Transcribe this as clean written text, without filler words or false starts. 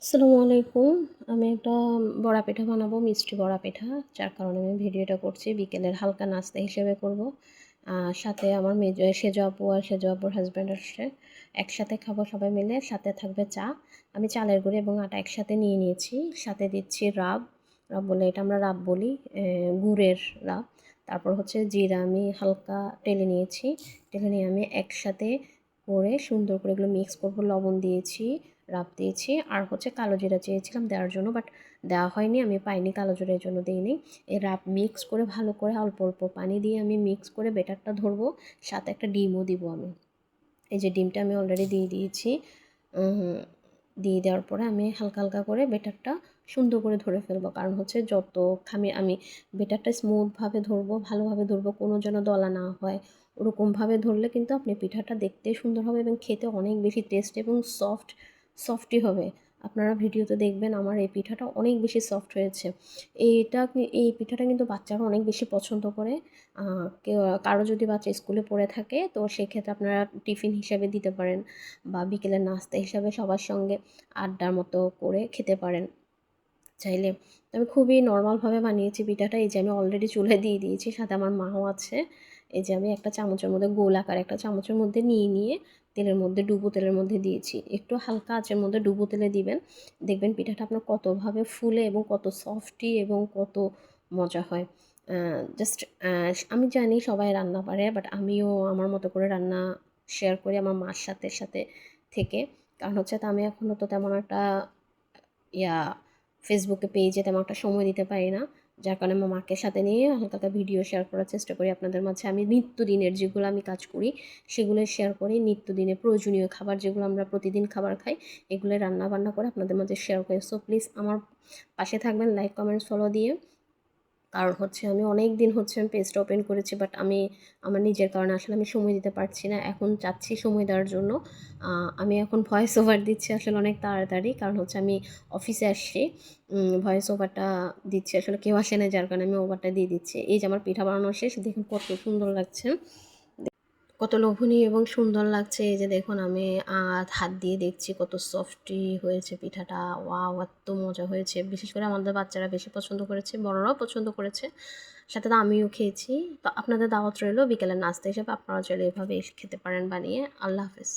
আসসালামু আলাইকুম। আমি একটা বড়া পিঠা বানাবো, মিষ্টি বড়া পিঠা। যার কারণে আমি ভিডিওটা করছি। বিকেলের হালকা নাস্তা হিসেবে করব। সাথে আমার সেজো আপু আর সেজো আপুর হাসব্যান্ড আসছে। একসাথে খাবো সবাই মিলে। সাথে থাকবে চা। আমি চালের গুঁড়ি এবং আটা একসাথে নিয়ে নিয়েছি। সাথে দিচ্ছি রাব। রাব বলে এটা আমরা রাব বলি, গুড়ের রাব। তারপর হচ্ছে জিরা আমি হালকা টেলে নিয়েছি। টেলে নিয়ে আমি একসাথে করে সুন্দর করে এগুলো মিক্স করব। লবণ দিয়েছি, রাব দিয়েছি, আর হচ্ছে কালো জিরা চেয়েছিলাম দেওয়ার জন্য, বাট দেওয়া হয়নি, আমি পাইনি, কালো জিরার জন্য দিইনি। এই রাব মিক্স করে ভালো করে অল্প অল্প পানি দিয়ে আমি মিক্স করে বেটারটা ধরবো। সাথে একটা ডিমও দিব আমি। এই যে ডিমটা আমি অলরেডি দিয়ে দিয়েছি। দিয়ে দেওয়ার পরে আমি হালকা হালকা করে বেটারটা সুন্দর করে ধরে ফেলবো, কারণ হচ্ছে যত আমি বেটারটা স্মুথভাবে ধরবো, ভালোভাবে ধরবো, কোনো যেন দলা না হয়। ওরকমভাবে ধরলে কিন্তু আপনি পিঠাটা দেখতে সুন্দর হবে এবং খেতে অনেক বেশি টেস্ট এবং সফটই হবে। আপনারা ভিডিওতে দেখবেন আমার এই পিঠাটা অনেক বেশি সফট হয়েছে। এই পিঠাটা কিন্তু বাচ্চারা অনেক বেশি পছন্দ করে। কেউ কারো যদি বাচ্চা স্কুলে পড়ে থাকে তো সেক্ষেত্রে আপনারা টিফিন হিসাবে দিতে পারেন, বা বিকেলের নাস্তা হিসাবে সবার সঙ্গে আড্ডার মতো করে খেতে পারেন চাইলে। আমি খুবই নর্মালভাবে বানিয়েছি পিঠাটা। এই যে আমি অলরেডি চুলায় দিয়ে দিয়েছি, সাথে আমার মাও আছে। এই যে আমি একটা চামচের মধ্যে, গোল আকার একটা চামচের মধ্যে নিয়ে তেলের মধ্যে, ডুবো তেলের মধ্যে দিয়েছি। একটু হালকা আঁচের মধ্যে ডুবো তেলে দিবেন। দেখবেন পিঠাটা আপনার কতভাবে ফুলে এবং কত সফটি এবং কত মজা হয়। জাস্ট আমি জানি সবাই রান্না পারে, বাট আমিও আমার মতো করে রান্না শেয়ার করি আমার মার সাথে থেকে। কারণ হচ্ছে তা আমি এখনও তো তেমন একটা ইয়া ফেসবুকে পেজে তেমন একটা সময় দিতে পারি না। যার কারণে আমার মাকে সাথে নিয়ে হালকা হালকা ভিডিও শেয়ার করার চেষ্টা করি আপনাদের মাঝে। আমি নিত্যদিনের যেগুলো আমি কাজ করি সেগুলো শেয়ার করি। নিত্যদিনে প্রয়োজনীয় খাবার যেগুলো আমরা প্রতিদিন খাবার খাই, এগুলো রান্না বান্না করে আপনাদের মাঝে শেয়ার করি। সো প্লিজ আমার পাশে থাকবেন, লাইক কমেন্টস ফলো দিয়ে। কারণ হচ্ছে আমি অনেক দিন হচ্ছে আমি পেজটা ওপেন করেছি, বাট আমি আমার নিজের কারণে আসলে আমি সময় দিতে পারছি না। এখন চাচ্ছি সময় দেওয়ার জন্য। আমি এখন ভয়েস ওভার দিচ্ছি আসলে অনেক তাড়াতাড়ি, কারণ হচ্ছে আমি অফিসে আসছি। ভয়েস ওভারটা দিচ্ছি, আসলে কেউ আসে না, যার কারণে আমি ওভারটা দিয়ে দিচ্ছি। এই যে আমার পিঠা বানানো শেষ, দেখুন কত সুন্দর লাগছে, কত লোভনীয় এবং সুন্দর লাগছে। এই যে দেখুন আমি হাত দিয়ে দেখছি কত সফটি হয়েছে পিঠাটা। ওয়াও, এত মজা হয়েছে। বিশেষ করে আমাদের বাচ্চারা বেশি পছন্দ করেছে, বড়রাও পছন্দ করেছে, সাথে তো আমিও খেয়েছি। তো আপনাদের দাওয়াত রইলো বিকেলের নাস্তা হিসেবে, আপনারা চাইলে এভাবে খেতে পারেন বানিয়ে। আল্লাহ হাফেজ।